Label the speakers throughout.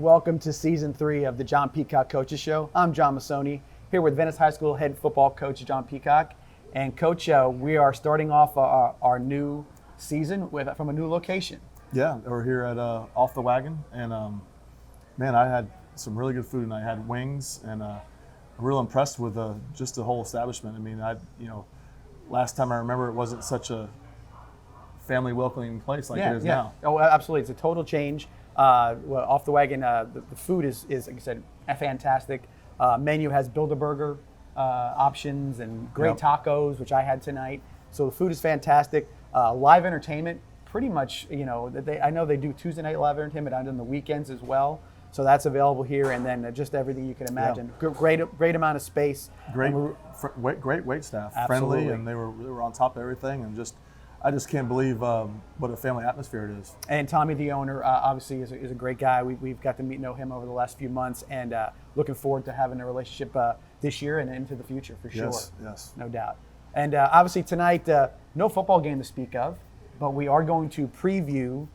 Speaker 1: welcome to Season 3 of the John Peacock Coaches Show. I'm John Massoni, here with Venice High School head football coach John Peacock. And Coach, we are starting off our new season from a new location.
Speaker 2: Yeah, we're here at Off the Wagon, and man, I had some really good food, and I had wings, and I'm real impressed with just the whole establishment. I mean, last time I remember, it wasn't such a family welcoming place like it is now.
Speaker 1: Oh, absolutely, it's a total change. Off the Wagon, the food is, like I said, fantastic. Menu has Build-A-Burger options and great tacos, which I had tonight. So the food is fantastic. Live entertainment, pretty much, I know they do Tuesday night live entertainment on the weekends as well. So that's available here, and then just everything you can imagine. Yeah. Great amount of space.
Speaker 2: Great wait staff.
Speaker 1: Absolutely.
Speaker 2: Friendly, and they were on top of everything, and I just can't believe what a family atmosphere it is.
Speaker 1: And Tommy, the owner, obviously is a great guy. We've got to know him over the last few months, and looking forward to having a relationship this year and into the future for sure.
Speaker 2: Yes.
Speaker 1: No doubt. And obviously tonight, no football game to speak of, but we are going to preview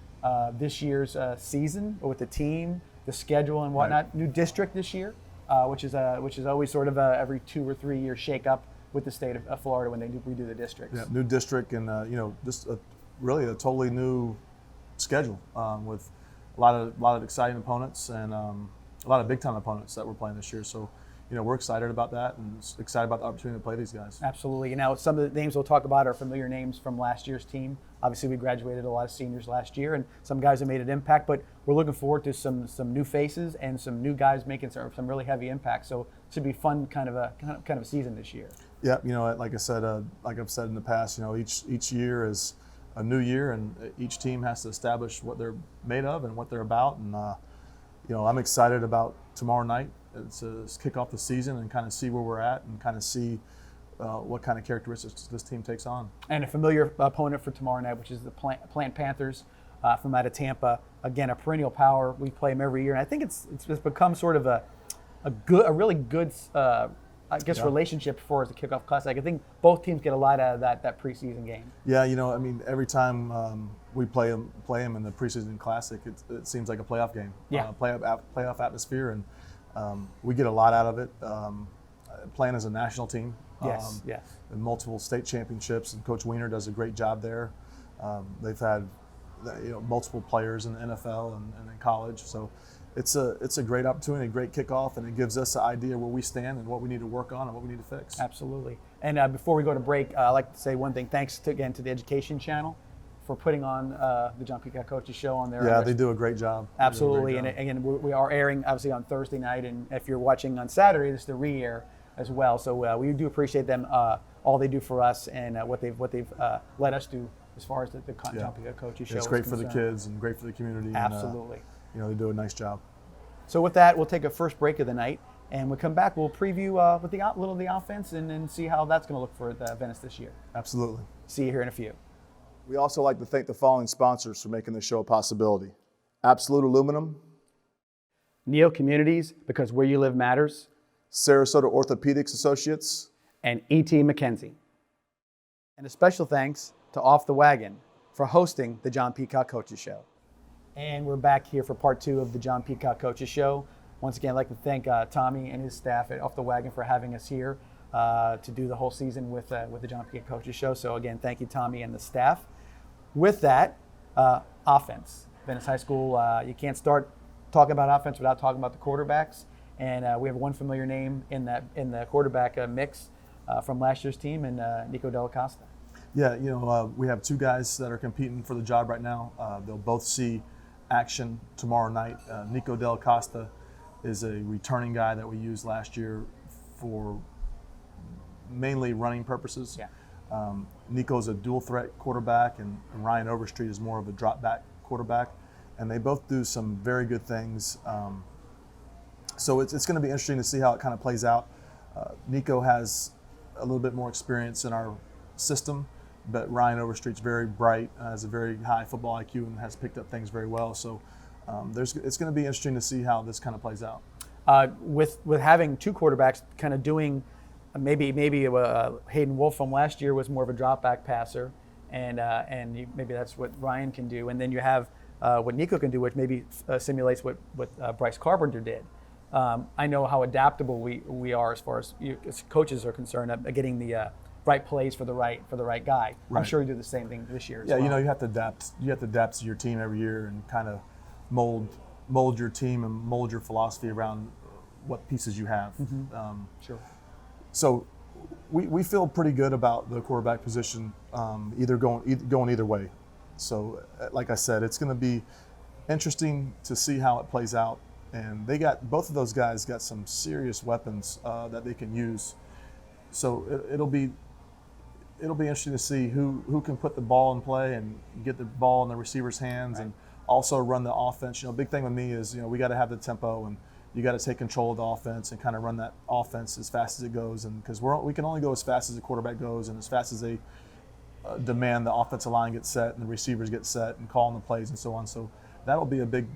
Speaker 1: this year's season with the team, the schedule and whatnot. Right. New district this year, which is always sort of every 2 or 3 year shake-up with the state of Florida when they redo the districts.
Speaker 2: Yeah, new district, and just really a totally new schedule with a lot of exciting opponents and a lot of big-time opponents that we're playing this year. So, we're excited about that and excited about the opportunity to play these guys.
Speaker 1: Absolutely. Now, some of the names we'll talk about are familiar names from last year's team. Obviously, we graduated a lot of seniors last year, and some guys have made an impact, but we're looking forward to some new faces and some new guys making some really heavy impacts. So it should be fun kind of a season this year.
Speaker 2: Yeah, like I said, like I've said in the past, each year is a new year, and each team has to establish what they're made of and what they're about. And I'm excited about tomorrow night. It's kick off the season and kind of see where we're at and kind of see what kind of characteristics this team takes on. And
Speaker 1: a familiar opponent for tomorrow night, which is the Plant Panthers from out of Tampa. Again, a perennial power. We play them every year, and I think it's become sort of a really good relationship for us to kick off Classic. I think both teams get a lot out of that preseason game.
Speaker 2: Yeah, every time we play them in the preseason Classic, it seems like a playoff game.
Speaker 1: Yeah.
Speaker 2: Playoff atmosphere, and we get a lot out of it. Playing as a national team.
Speaker 1: Yes.
Speaker 2: And multiple state championships, and Coach Wiener does a great job there. They've had multiple players in the NFL and in college, so it's a great opportunity, a great kickoff, and it gives us an idea where we stand and what we need to work on and what we need to fix.
Speaker 1: Absolutely. And before we go to break, I'd like to say one thing. Thanks again to the Education Channel for putting on the John Peacock Coaches Show on there.
Speaker 2: Yeah, they do a great job.
Speaker 1: Absolutely. And again, we are airing obviously on Thursday night, and if you're watching on Saturday, this is the re-air as well. So we do appreciate them, all they do for us, and what they've let us do as far as the John Peacock Coaches Show.
Speaker 2: It's great for the kids and great for the community.
Speaker 1: Absolutely.
Speaker 2: And, they do a nice job.
Speaker 1: So with that, we'll take a first break of the night, and we'll come back. We'll preview with a little of the offense and see how that's going to look for Venice this year.
Speaker 2: Absolutely.
Speaker 1: See you here in a few.
Speaker 2: We also like to thank the following sponsors for making this show a possibility: Absolute Aluminum,
Speaker 1: Neo Communities, because where you live matters,
Speaker 2: Sarasota Orthopedics Associates,
Speaker 1: and E.T. McKenzie. And a special thanks to Off the Wagon for hosting the John Peacock Coaches Show. And we're back here for part 2 of the John Peacock Coaches Show. Once again, I'd like to thank Tommy and his staff at Off the Wagon for having us here to do the whole season with the John Peacock Coaches Show. So again, thank you, Tommy and the staff. With that, offense. Venice High School, you can't start talking about offense without talking about the quarterbacks. And we have one familiar name in the quarterback mix from last year's team, and Nico Della Costa.
Speaker 2: Yeah, we have 2 guys that are competing for the job right now. They'll both see action tomorrow night. Nico Della Costa is a returning guy that we used last year for mainly running purposes.
Speaker 1: Yeah.
Speaker 2: Nico's a dual threat quarterback, and Ryan Overstreet is more of a drop back quarterback, and they both do some very good things. So it's going to be interesting to see how it kind of plays out. Nico has a little bit more experience in our system, but Ryan Overstreet's very bright, has a very high football IQ, and has picked up things very well. So it's going to be interesting to see how this kind of plays out.
Speaker 1: With having 2 quarterbacks kind of doing maybe Hayden Wolf from last year was more of a drop back passer, and maybe that's what Ryan can do. And then you have what Nico can do, which maybe simulates what Bryce Carpenter did. I know how adaptable we are as far as coaches are concerned at getting the right plays for the right guy.
Speaker 2: Right.
Speaker 1: I'm sure you do the same thing this year as
Speaker 2: Yeah,
Speaker 1: well.
Speaker 2: you have to adapt. You have to adapt to your team every year and kind of mold your team and mold your philosophy around what pieces you have.
Speaker 1: Sure.
Speaker 2: So we feel pretty good about the quarterback position, either going either way. So like I said, it's going to be interesting to see how it plays out. And both of those guys got some serious weapons that they can use. So it'll be interesting to see who can put the ball in play and get the ball in the receiver's hands, right, and also run the offense. Big thing with me is we got to have the tempo, and you got to take control of the offense and kind of run that offense as fast as it goes. And because we can only go as fast as the quarterback goes and as fast as they demand the offensive line gets set and the receivers get set and calling the plays and so on. So that'll be a big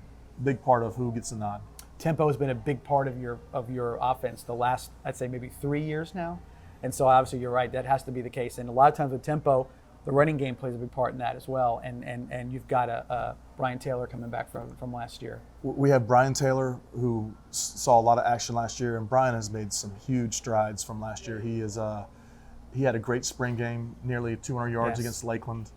Speaker 2: part of who gets the nod.
Speaker 1: Tempo has been a big part of your offense the last, I'd say, maybe 3 years now. And so obviously you're right, that has to be the case. And a lot of times with tempo, the running game plays a big part in that as well. And you've got a Brian Taylor coming back from last year.
Speaker 2: We have Brian Taylor, who saw a lot of action last year, and Brian has made some huge strides from last year. He had a great spring game, nearly 200 yards, yes, against Lakeland,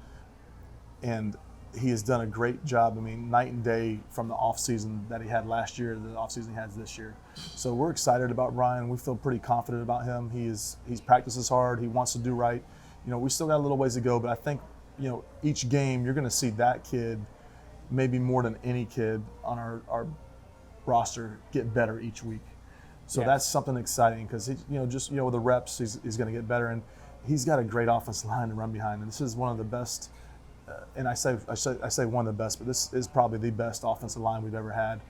Speaker 2: and he has done a great job. Night and day from the offseason that he had last year to the offseason he has this year. So we're excited about Ryan. We feel pretty confident about him. He's practices hard. He wants to do right. We still got a little ways to go, but I think, each game you're going to see that kid, maybe more than any kid on our roster, get better each week. So yes, that's something exciting because with the reps, he's going to get better, and he's got a great offensive line to run behind. And this is one of the best. And I say one of the best, but this is probably the best offensive line we've ever had.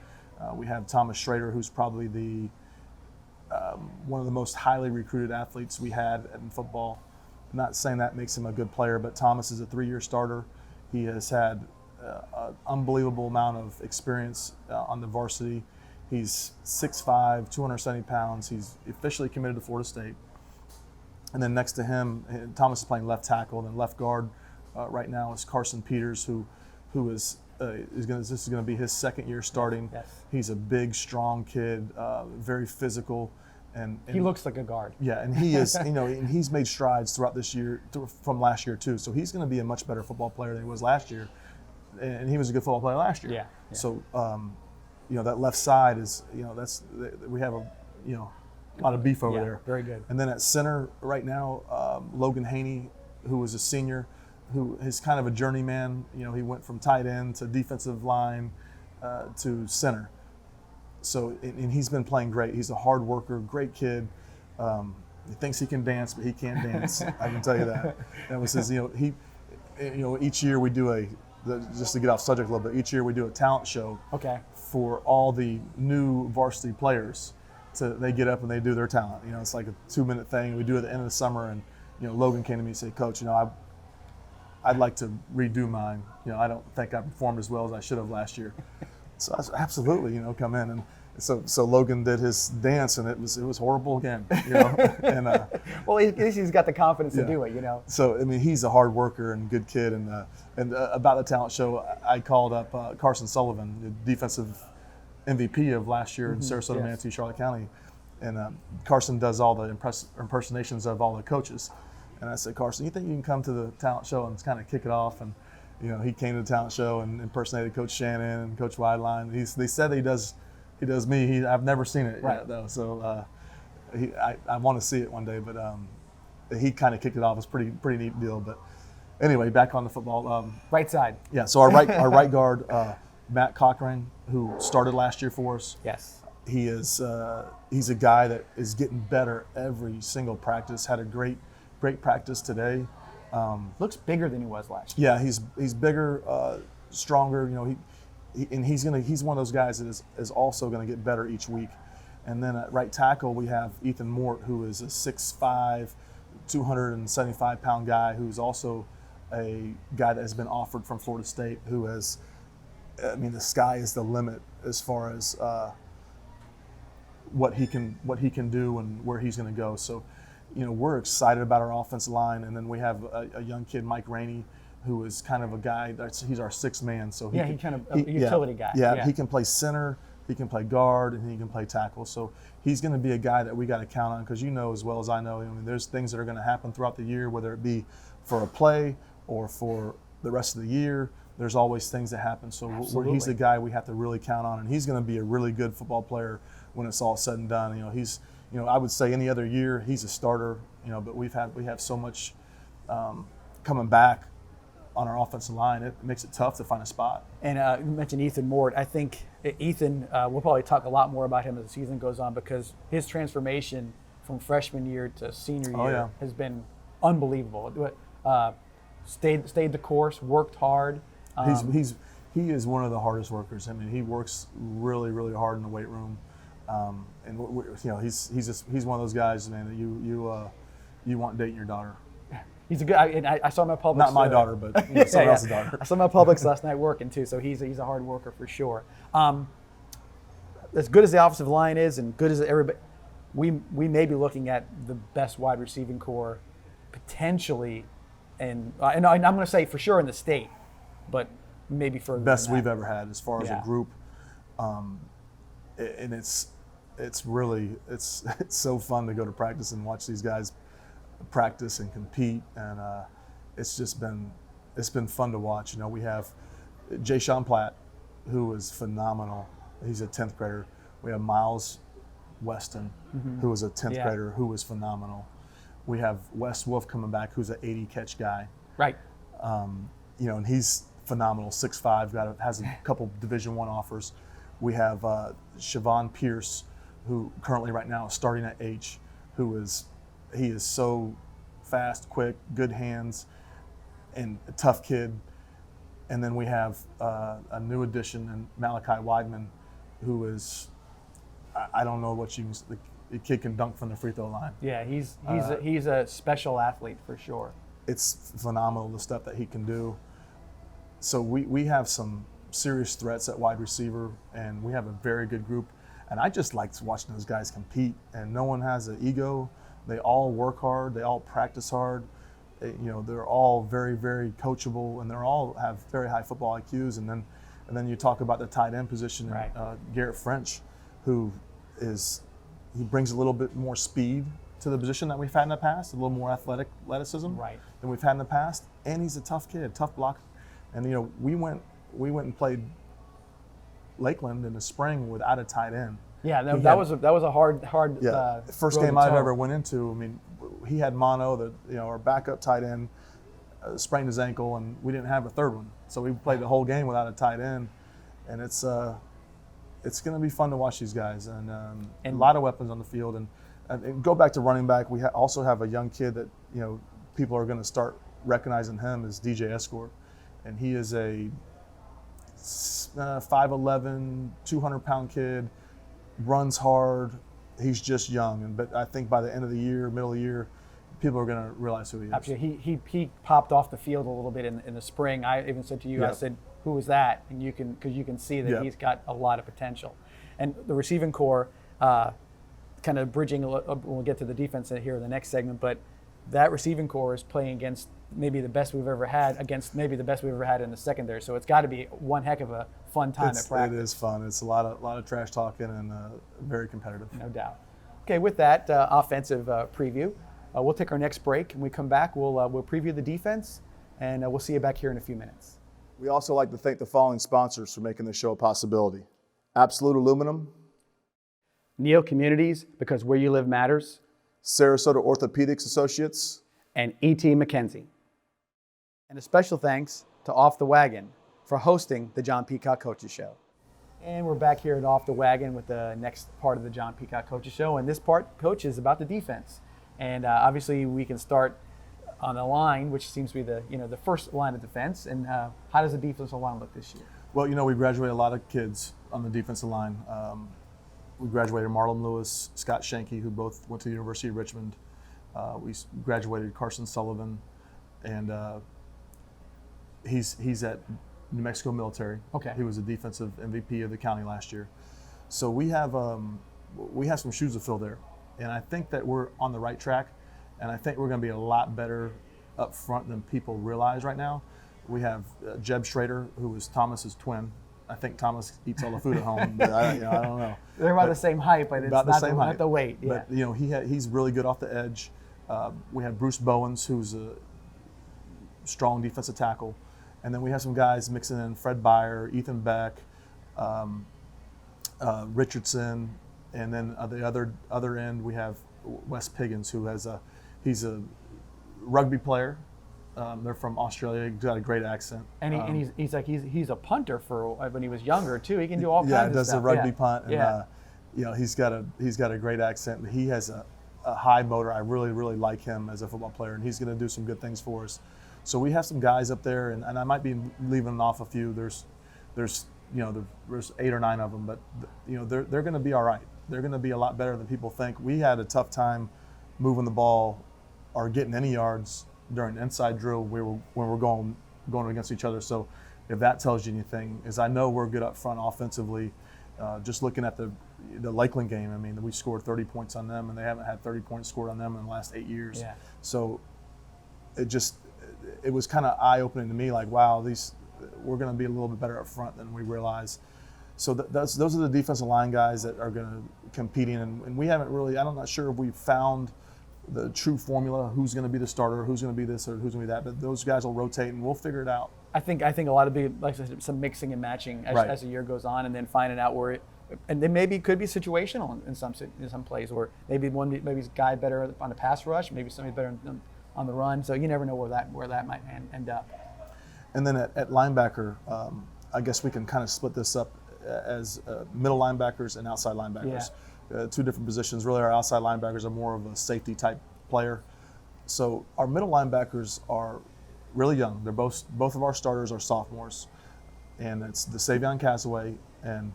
Speaker 2: We have Thomas Schrader, who's probably one of the most highly recruited athletes we had in football. I'm not saying that makes him a good player, but Thomas is a 3-year starter. He has had an unbelievable amount of experience on the varsity. He's 6'5", 270 pounds. He's officially committed to Florida State. And then next to him, Thomas is playing left tackle, and then left guard right now is Carson Peters, who is this is going to be his second year starting.
Speaker 1: Yes.
Speaker 2: He's a big, strong kid, very physical, and
Speaker 1: he looks like a guard.
Speaker 2: Yeah, and he is, and he's made strides throughout this year from last year too. So he's going to be a much better football player than he was last year, and he was a good football player last year.
Speaker 1: Yeah.
Speaker 2: So that left side is we have a lot of beef over there.
Speaker 1: Very good.
Speaker 2: And then at center right now, Logan Haney, who was a senior, who is kind of a journeyman. He went from tight end to defensive line to center. So, and he's been playing great. He's a hard worker, great kid. He thinks he can dance, but he can't dance. I can tell you that. That was his. Each year we do just to get off subject a little bit. Each year we do a talent show.
Speaker 1: Okay.
Speaker 2: For all the new varsity players, they get up and they do their talent. It's like a 2-minute thing. We do it at the end of the summer, and Logan came to me and said, "Coach, I'd like to redo mine. I don't think I performed as well as I should have last year." So I said, absolutely, come in. And so Logan did his dance, and it was horrible again, And
Speaker 1: well, at least he's got the confidence to do it,
Speaker 2: So he's a hard worker and good kid. And about the talent show, I called up Carson Sullivan, the defensive MVP of last year in Sarasota, yes, Manatee, Charlotte County, and Carson does all the impersonations of all the coaches. And I said, "Carson, you think you can come to the talent show and kind of kick it off?" And he came to the talent show and impersonated Coach Shannon and Coach Wideline. They said he does me. I've never seen it yet though, so I want to see it one day. But he kind of kicked it off. It's pretty neat deal. But anyway, back on the football.
Speaker 1: Right side.
Speaker 2: Yeah. So our right guard, Matt Cochran, who started last year for us.
Speaker 1: Yes.
Speaker 2: He is he's a guy that is getting better every single practice. Had a great practice today.
Speaker 1: Looks bigger than he was last year.
Speaker 2: Yeah, he's bigger, stronger. He's one of those guys that is also going to get better each week. And then at right tackle we have Ethan Mort, who is a 6'5", 275-pound guy who's also a guy that has been offered from Florida State. Who has, the sky is the limit as far as what he can do and where he's going to go. So. We're excited about our offensive line, and then we have a young kid, Mike Rainey, who is kind of a guy he's our sixth man. So
Speaker 1: he's kind of a utility guy.
Speaker 2: Yeah, he can play center, he can play guard, and he can play tackle. So he's going to be a guy that we got to count on, because you know as well as I know, I mean, there's things that are going to happen throughout the year, whether it be for a play or for the rest of the year. There's always things that happen. So he's the guy we have to really count on, and he's going to be a really good football player when it's all said and done. You know, I would say any other year he's a starter. You know, but we have so much coming back on our offensive line. It makes it tough to find a spot. And
Speaker 1: you mentioned Ethan Mort. I think Ethan, we'll probably talk a lot more about him as the season goes on, because his transformation from freshman year to senior year has been unbelievable. Stayed the course, worked hard.
Speaker 2: He is one of the hardest workers. I mean, he works really, really hard in the weight room, and you know, he's one of those guys, man, that you want dating your daughter.
Speaker 1: He's a good. I saw him at Publix.
Speaker 2: Not my daughter, but someone else's daughter.
Speaker 1: I saw him at Publix last night working too, so he's a hard worker for sure. As good as the offensive line is, and good as everybody, we may be looking at the best wide receiving core potentially, and I'm going to say for sure in the state, but maybe further.
Speaker 2: Best
Speaker 1: than that.
Speaker 2: we've ever had as far as a group, and it's so fun to go to practice and watch these guys practice and compete, and it's been fun to watch. You know, we have Jay Sean Platt, who is phenomenal. He's a 10th grader. We have Miles Weston, who is a 10th grader, who was phenomenal. We have Wes Wolf coming back, who's an 80 catch guy.
Speaker 1: Right.
Speaker 2: You know, and he's phenomenal, 6'5", has a couple Division I offers. We have Siobhan Pierce, who currently right now is starting at H, he is so fast, quick, good hands, and a tough kid. And then we have a new addition in Malachi Weidman, who is, I don't know what the kid can dunk from the free throw line.
Speaker 1: Yeah, he's a special athlete for sure.
Speaker 2: It's phenomenal, the stuff that he can do. So we have some serious threats at wide receiver, and we have a very good group. And I just like watching those guys compete, and no one has an ego. They all work hard. They all practice hard. You know, they're all very, very coachable, and they all have very high football IQs. And then you talk about the tight end position,
Speaker 1: right.
Speaker 2: Garrett French, he brings a little bit more speed to the position that we've had in the past, a little more athleticism than we've had in the past. And he's a tough kid, tough blocker. And you know, we went and played Lakeland in the spring without a tight end.
Speaker 1: Yeah, that was a hard.
Speaker 2: First game I've ever went into. I mean, he had mono, our backup tight end sprained his ankle, and we didn't have a third one, so we played the whole game without a tight end. And it's going to be fun to watch these guys, and a lot of weapons on the field. And go back to running back. We also have a young kid that people are going to start recognizing him as DJ Escort, and he is a 5'11", 200-pound kid. Runs hard. He's just young, but I think by the end of the year, middle of the year, people are going to realize who he is.
Speaker 1: Absolutely. He popped off the fild a little bit in the spring. I even said to you, I said, "Who is that?" And because you can see that he's got a lot of potential. And the receiving core, kind of bridging. We'll get to the defense here in the next segment, but that receiving core is playing against maybe the best we've ever had in the secondary. So it's got to be one heck of a fun time at practice.
Speaker 2: It is fun. It's a lot of trash talking and very competitive.
Speaker 1: No doubt. Okay, with that offensive preview, we'll take our next break. When we come back, we'll preview the defense, and we'll see you back here in a few minutes.
Speaker 2: We also like to thank the following sponsors for making this show a possibility: Absolute Aluminum,
Speaker 1: Neal Communities, because where you live matters,
Speaker 2: Sarasota Orthopedics Associates,
Speaker 1: and E.T. McKenzie. And a special thanks to Off the Wagon for hosting the John Peacock Coaches Show. And we're back here at Off the Wagon with the next part of the John Peacock Coaches Show. And this part, Coach, is about the defense. And obviously we can start on the line, which seems to be the first line of defense. And how does the defensive line look this year?
Speaker 2: Well, we graduated a lot of kids on the defensive line. We graduated Marlon Lewis, Scott Shanky, who both went to the University of Richmond. We graduated Carson Sullivan, and he's at New Mexico Military.
Speaker 1: Okay.
Speaker 2: He was a defensive MVP of the county last year. So we have some shoes to fill there, and I think that we're on the right track, and I think we're going to be a lot better up front than people realize right now. We have Jeb Schrader, who was Thomas's twin. I think Thomas eats all the food at home, but I don't know.
Speaker 1: They're about the same height, but it's
Speaker 2: about the same height.
Speaker 1: Not the weight. Yeah.
Speaker 2: But he's really good off the edge. We have Bruce Bowens, who's a strong defensive tackle, and then we have some guys mixing in Fred Beyer, Ethan Beck, Richardson, and then at the other end we have Wes Piggins, who he's a rugby player. They're from Australia. He's got a great accent.
Speaker 1: And he's a punter for when he was younger too. He can do all kinds of stuff.
Speaker 2: Yeah, does a rugby punt. And, he's got a great accent. He has a high motor. I really, really like him as a football player, and he's going to do some good things for us. So we have some guys up there, and I might be leaving off a few. There's 8 or 9 of them, but they're going to be all right. They're going to be a lot better than people think. We had a tough time moving the ball or getting any yards during inside drill when we're going against each other. So if that tells you anything, is I know we're good up front offensively. Just looking at the Lakeland game, I mean, we scored 30 points on them, and they haven't had 30 points scored on them in the last 8 years.
Speaker 1: Yeah.
Speaker 2: So it was kind of eye-opening to me, like, wow, we're going to be a little bit better up front than we realize. So those are the defensive line guys that are going to competing, and we haven't really. I'm not sure if we've found the true formula, who's going to be the starter, who's going to be this or who's going to be that, but those guys will rotate and we'll figure it out.
Speaker 1: I think a lot of like I said, some mixing and matching as the year goes on, and then finding out and then maybe it could be situational in some plays, or maybe a guy better on the pass rush, maybe somebody better on the run. So you never know where that might end up.
Speaker 2: And then at linebacker, I guess we can kind of split this up as middle linebackers and outside linebackers. Yeah. 2 different positions. Really, our outside linebackers are more of a safety type player. So our middle linebackers are really young. They're both of our starters are sophomores, and it's the Savion Casaway and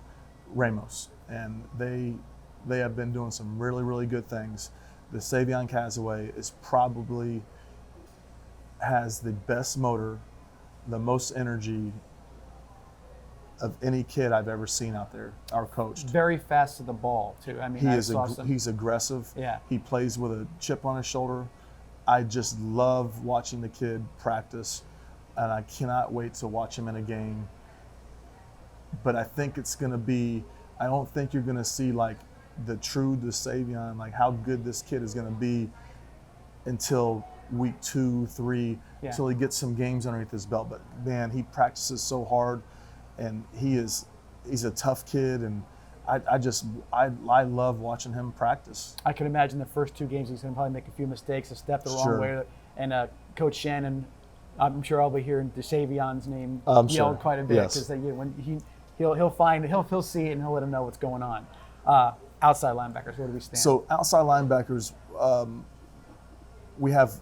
Speaker 2: Ramos, and they have been doing some really, really good things. The Savion Casaway probably has the best motor, the most energy of any kid I've ever seen out there, our coach.
Speaker 1: Very fast to the ball, too. I mean,
Speaker 2: he's aggressive.
Speaker 1: Yeah.
Speaker 2: He plays with a chip on his shoulder. I just love watching the kid practice, and I cannot wait to watch him in a game. But I think it's going to be, I don't think you're going to see like the Savion, like how good this kid is going to be until week 2, 3, until he gets some games underneath his belt. But man, he practices so hard. And he's a tough kid, and I love watching him practice.
Speaker 1: I can imagine the first 2 games he's going to probably make a few mistakes, a step the wrong way, and Coach Shannon, I'm sure I'll be hearing DeSavion's name yelled quite a bit, because when he'll see it and he'll let him know what's going on. Outside linebackers, where do we stand?
Speaker 2: So outside linebackers, we have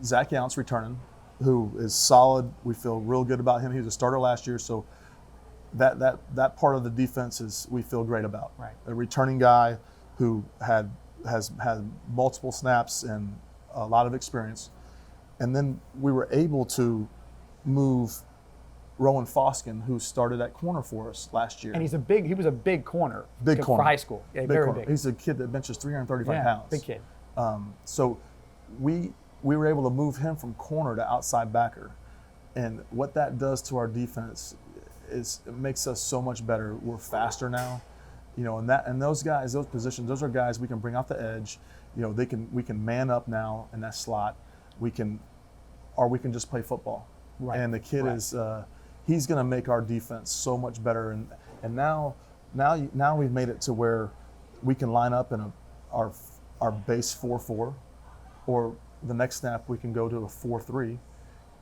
Speaker 2: Zach Younts returning, who is solid. We feel real good about him. He was a starter last year, so that part of the defense we feel great about.
Speaker 1: Right.
Speaker 2: A returning guy who has had multiple snaps and a lot of experience. And then we were able to move Rowan Foskin, who started at corner for us last year.
Speaker 1: And he was a big corner.
Speaker 2: Big corner.
Speaker 1: For high school. Yeah, very big.
Speaker 2: He's a kid that benches 335 pounds.
Speaker 1: Big kid.
Speaker 2: So we were able to move him from corner to outside backer. And what that does to our defense is it makes us so much better. We're faster now. And those guys, those positions, those are guys we can bring off the edge. We can man up now in that slot. We can just play football. Right. And the kid is he's going to make our defense so much better. And now we've made it to where we can line up in our base 4-4, or the next snap we can go to a 4-3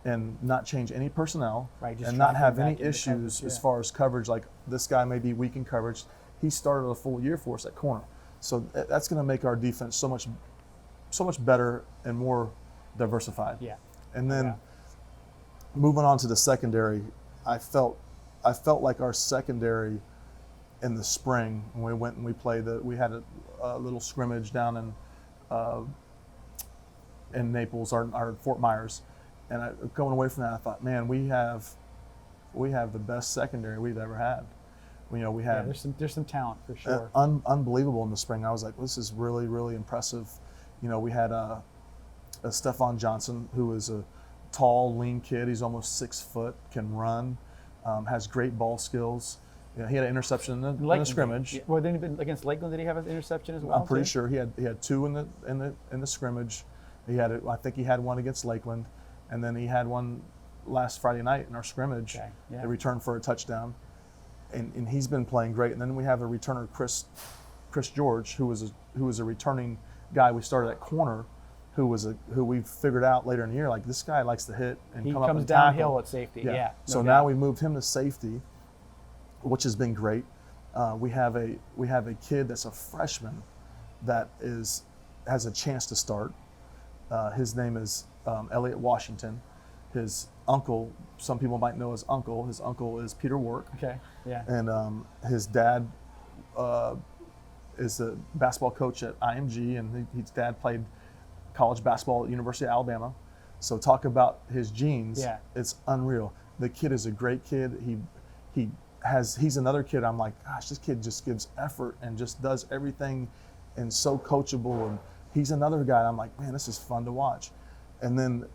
Speaker 2: and not change any personnel, and not have any issues as far as coverage. Like, this guy may be weak in coverage. He started a full year for us at corner. So that's going to make our defense so much better and more diversified.
Speaker 1: Yeah.
Speaker 2: And then moving on to the secondary, I felt like our secondary in the spring, when we went and we played, we had a little scrimmage down in Naples, our Fort Myers, and going away from that, I thought, man, we have the best secondary we've ever had. We had
Speaker 1: there's some talent for sure.
Speaker 2: Unbelievable in the spring. I was like, this is really, really impressive. We had a Stephon Johnson, who is tall, lean kid. He's almost 6 foot, can run, has great ball skills. You know, he had an interception in the scrimmage.
Speaker 1: Well, then against Lakeland, did he have an interception as well?
Speaker 2: I'm pretty sure he had 2 in the scrimmage. I think he had one against Lakeland, and then he had one last Friday night in our scrimmage.
Speaker 1: Okay. Yeah.
Speaker 2: They returned for a touchdown, and he's been playing great. And then we have a returner, Chris George, who was a returning guy we started at corner, who we figured out later in the year, like, this guy likes to hit and come up and tackle.
Speaker 1: He comes downhill at safety. Yeah.
Speaker 2: So now we moved him to safety, which has been great. We have a kid that's a freshman that has a chance to start. His name is Elliot Washington. His uncle, some people might know his uncle. His uncle is Peter Work.
Speaker 1: Okay. Yeah.
Speaker 2: And his dad is a basketball coach at IMG, and his dad played college basketball at University of Alabama. So talk about his genes.
Speaker 1: Yeah.
Speaker 2: It's unreal. The kid is a great kid. He's another kid. I'm like, gosh, this kid just gives effort and just does everything, and so coachable. And he's another guy. I'm like, man, this is fun to watch. And then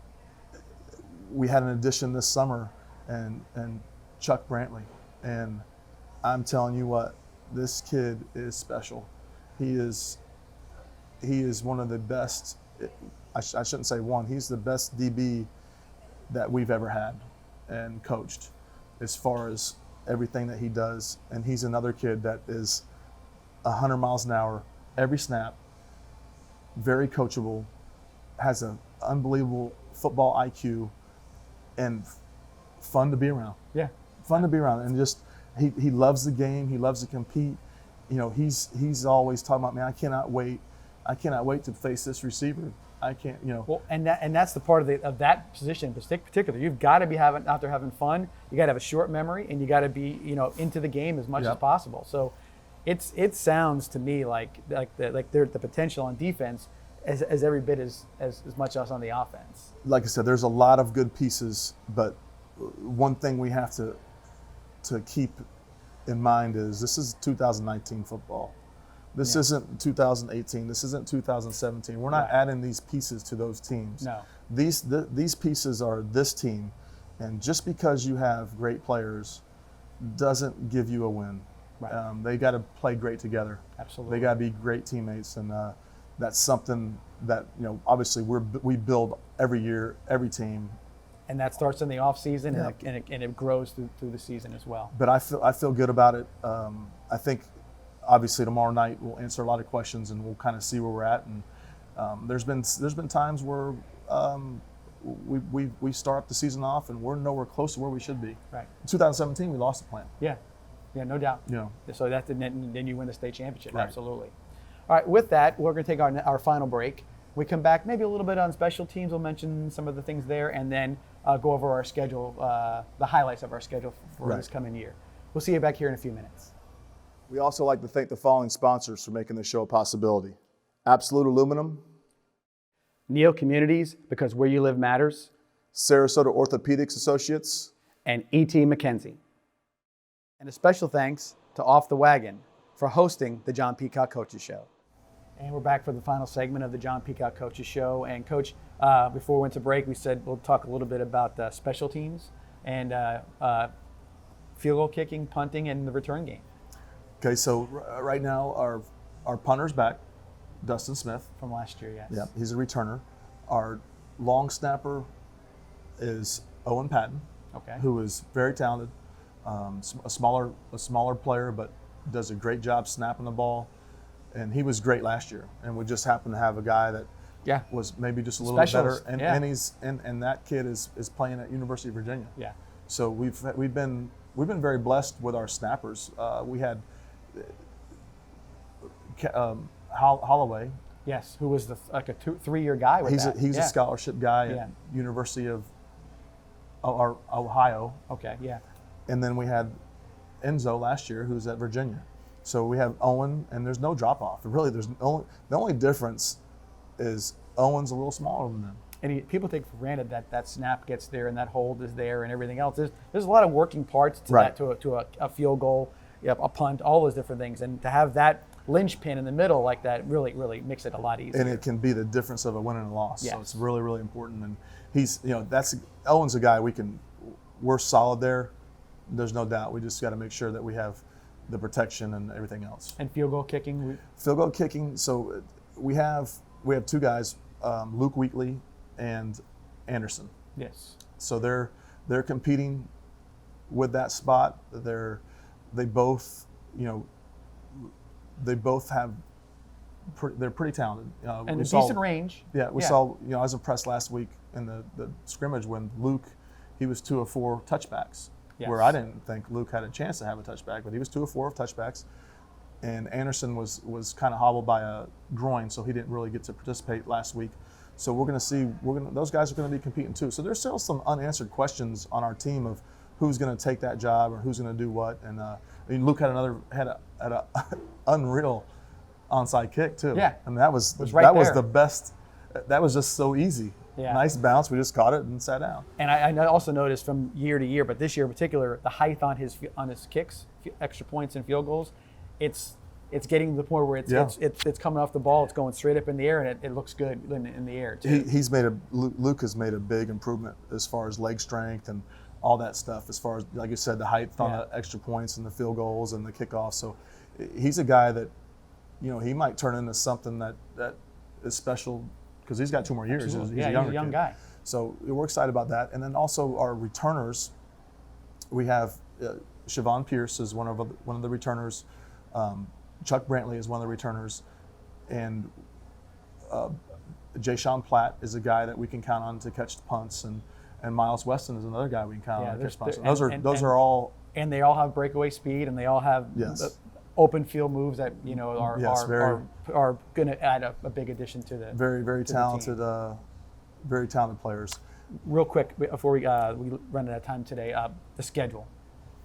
Speaker 2: we had an addition this summer, and Chuck Brantley. And I'm telling you what, this kid is special. He is one of the best. I shouldn't say one. He's the best DB that we've ever had and coached, as far as everything that he does. And he's another kid that is 100 miles an hour every snap, very coachable, has an unbelievable football IQ, and fun to be around.
Speaker 1: Yeah.
Speaker 2: Fun to be around. And just, he loves the game. He loves to compete. You know, he's always talking about, man, I cannot wait to face this receiver. I can't, you know.
Speaker 1: Well, and that's the part of that position in particular. You've got to be out there having fun. You got to have a short memory, and you got to be, into the game as much as possible. So, it sounds to me like the potential on defense as every bit as much as on the offense.
Speaker 2: Like I said, there's a lot of good pieces, but one thing we have to keep in mind is this is 2019 football. This isn't 2018. This isn't 2017. We're not adding these pieces to those teams.
Speaker 1: No.
Speaker 2: These pieces are this team, and just because you have great players doesn't give you a win.
Speaker 1: Right.
Speaker 2: They got to play great together.
Speaker 1: Absolutely.
Speaker 2: They got to be great teammates, and that's something that obviously we build every year, every team.
Speaker 1: And that starts in the off season, and it grows through the season as well.
Speaker 2: But I feel good about it. I think obviously tomorrow night we'll answer a lot of questions, and we'll kind of see where we're at. And there's been times where we start the season off and we're nowhere close to where we should be.
Speaker 1: Right.
Speaker 2: In 2017 we lost the plan.
Speaker 1: Yeah, no doubt. So then you win the state championship.
Speaker 2: Right.
Speaker 1: Absolutely. All right. With that, we're going to take our final break. We come back maybe a little bit on special teams. We'll mention some of the things there, and then go over our schedule, the highlights of our schedule for this coming year. We'll see you back here in a few minutes.
Speaker 2: We also like to thank the following sponsors for making this show a possibility: Absolute Aluminum,
Speaker 1: Neo Communities, because where you live matters,
Speaker 2: Sarasota Orthopedics Associates,
Speaker 1: and E.T. McKenzie. And a special thanks to Off the Wagon for hosting the John Peacock Coaches Show. And we're back for the final segment of the John Peacock Coaches Show. And Coach, before we went to break, we said we'll talk a little bit about special teams and field goal kicking, punting, and the return game.
Speaker 2: Okay, so right now our punter's back, Dustin Smith.
Speaker 1: From last year, yes.
Speaker 2: Yeah, he's a returner. Our long snapper is Owen Patton, who is very talented, a smaller player, but does a great job snapping the ball. And he was great last year. And we just happened to have a guy that was maybe just a little bit better. And that kid is playing at University of Virginia.
Speaker 1: Yeah.
Speaker 2: So we've been very blessed with our snappers. We had Holloway.
Speaker 1: Yes, who was a 3-year guy with that.
Speaker 2: He's a scholarship guy at University of Ohio.
Speaker 1: Okay, yeah.
Speaker 2: And then we had Enzo last year, who's at Virginia. So we have Owen, and there's no drop off. Really, the only difference is Owen's a little smaller than them.
Speaker 1: And people take for granted that snap gets there and that hold is there and everything else. There's a lot of working parts to that, to a field goal, a punt, all those different things. And to have that linchpin in the middle like that really, really makes it a lot easier.
Speaker 2: And it can be the difference of a win and a loss.
Speaker 1: Yes.
Speaker 2: So it's really, really important. he's, Owen's a guy we're solid there. There's no doubt. We just got to make sure that we have the protection and everything else.
Speaker 1: And field goal kicking?
Speaker 2: Field goal kicking, so we have two guys, Luke Wheatley and Anderson.
Speaker 1: Yes.
Speaker 2: So they're competing with that spot. They both have they're pretty talented.
Speaker 1: And decent range.
Speaker 2: Yeah, we saw. I was impressed last week in the scrimmage when Luke, he was 2 of 4 touchbacks.
Speaker 1: Yes.
Speaker 2: Where I didn't think Luke had a chance to have a touchback, but he was 2 of 4 of touchbacks. And Anderson was kind of hobbled by a groin, so he didn't really get to participate last week. So we're going to see. Those guys are going to be competing too. So there's still some unanswered questions on our team of who's going to take that job or who's going to do what. And Luke had a unreal onside kick too.
Speaker 1: Yeah,
Speaker 2: and that was the best. That was just so easy.
Speaker 1: Yeah.
Speaker 2: Nice bounce. We just caught it and sat down.
Speaker 1: And I also noticed from year to year, but this year in particular, the height on his kicks, extra points and field goals, it's getting to the point where it's coming off the ball, it's going straight up in the air, and it looks good in the air too.
Speaker 2: Luke has made a big improvement as far as leg strength and all that stuff. As far as, like you said, the height on the extra points and the field goals and the kickoffs. So he's a guy that, he might turn into something that is special because he's got 2 more years.
Speaker 1: Absolutely.
Speaker 2: He's a young kid.
Speaker 1: Guy.
Speaker 2: So we're excited about that. And then also our returners, we have Siobhan Pierce is one of the returners. Chuck Brantley is one of the returners, and Jay-Sean Platt is a guy that we can count on to catch the punts, and Miles Weston is another guy we can count on to catch punts. Those are all. And
Speaker 1: they all have breakaway speed, and they all have open field moves that are going to add a big addition to the
Speaker 2: very talented, very talented players.
Speaker 1: Real quick before we run out of time today, the schedule.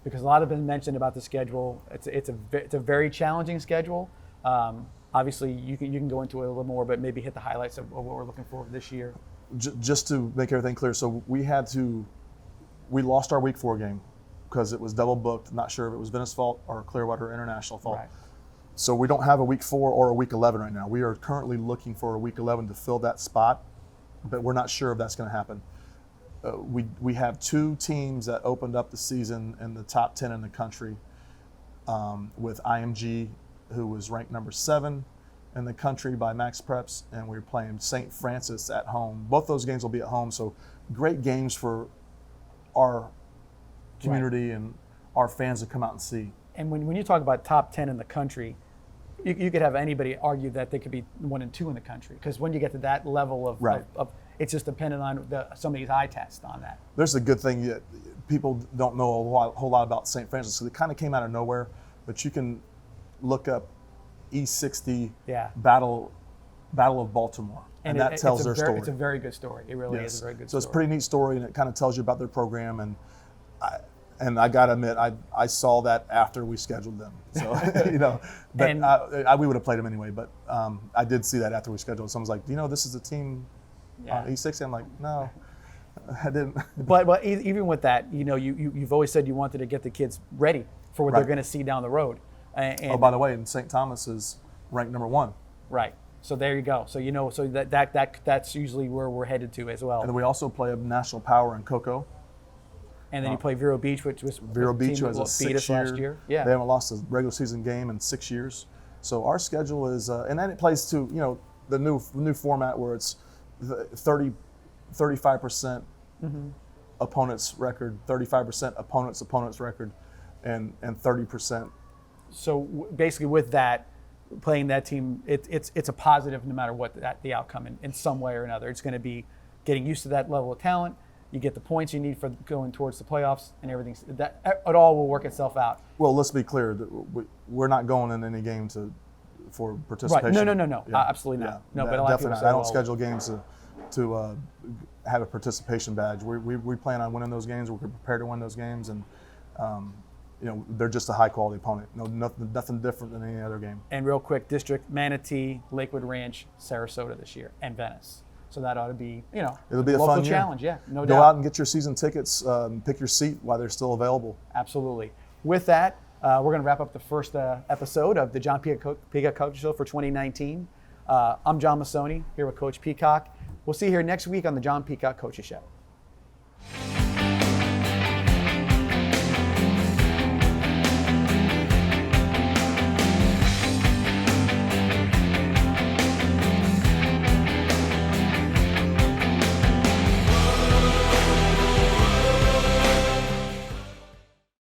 Speaker 1: Because a lot has been mentioned about the schedule. It's a very challenging schedule. Obviously, you can go into it a little more, but maybe hit the highlights of what we're looking for this year.
Speaker 2: Just to make everything clear, so we lost our Week 4 game because it was double booked. Not sure if it was Venice fault or Clearwater International fault. Right. So we don't have a Week 4 or a Week 11 right now. We are currently looking for a Week 11 to fill that spot, but we're not sure if that's going to happen. We have 2 teams that opened up the season in the top 10 in the country, with IMG, who was ranked number 7 in the country by Max Preps, and we're playing St. Francis at home. Both those games will be at home, so great games for our community and our fans to come out and see. And
Speaker 1: when you talk about top 10 in the country, you could have anybody argue that they could be 1 and 2 in the country, because when you get to that level of it's just dependent on some of these eye tests on that.
Speaker 2: There's a good thing that people don't know a whole lot about St. Francis. So it kind of came out of nowhere, but you can look up E60 Battle of Baltimore, and that tells their story.
Speaker 1: It's a very good story. It really is a very good story.
Speaker 2: So it's a pretty neat story, and it kind of tells you about their program. And I got to admit, I saw that after we scheduled them. So, but we would have played them anyway. But I did see that after we scheduled. Someone's like, this is a team on E60. I'm like, no, I didn't.
Speaker 1: But even with that, you've always said you wanted to get the kids ready for what they're going to see down the road. And
Speaker 2: by the way, and St. Thomas is ranked number 1.
Speaker 1: Right. So there you go. So so that's usually where we're headed to as well.
Speaker 2: And then we also play a National Power in Cocoa.
Speaker 1: And then you play Vero Beach, which was
Speaker 2: Vero Beach was a 6 year.
Speaker 1: Last year. Yeah.
Speaker 2: They haven't lost a regular season game in 6 years. So our schedule is, and then it plays to the new format where it's 35% opponent's record, 35% opponent's record, and 30%.
Speaker 1: So basically, with that, playing that team, it's a positive no matter what the outcome in some way or another. It's going to be getting used to that level of talent. You get the points you need for going towards the playoffs, and everything. That it all will work itself out.
Speaker 2: Well, let's be clear. We're not going in any game for participation.
Speaker 1: Right. No. Yeah. Absolutely not.
Speaker 2: Yeah,
Speaker 1: no, but a lot of people say,
Speaker 2: I don't schedule games to have a participation badge. We plan on winning those games. We're prepared to win those games, and they're just a high quality opponent. Nothing different than any other game.
Speaker 1: And real quick, District, Manatee, Lakewood Ranch, Sarasota this year, and Venice. So that ought to be,
Speaker 2: it'll be a
Speaker 1: local
Speaker 2: fun year.
Speaker 1: challenge. Yeah, no doubt.
Speaker 2: Go out and get your season tickets. Pick your seat while they're still available.
Speaker 1: Absolutely. With that, we're going to wrap up the first episode of the John Peacock Coaches Show for 2019. I'm John Massoni here with Coach Peacock. We'll see you here next week on the John Peacock Coaches Show.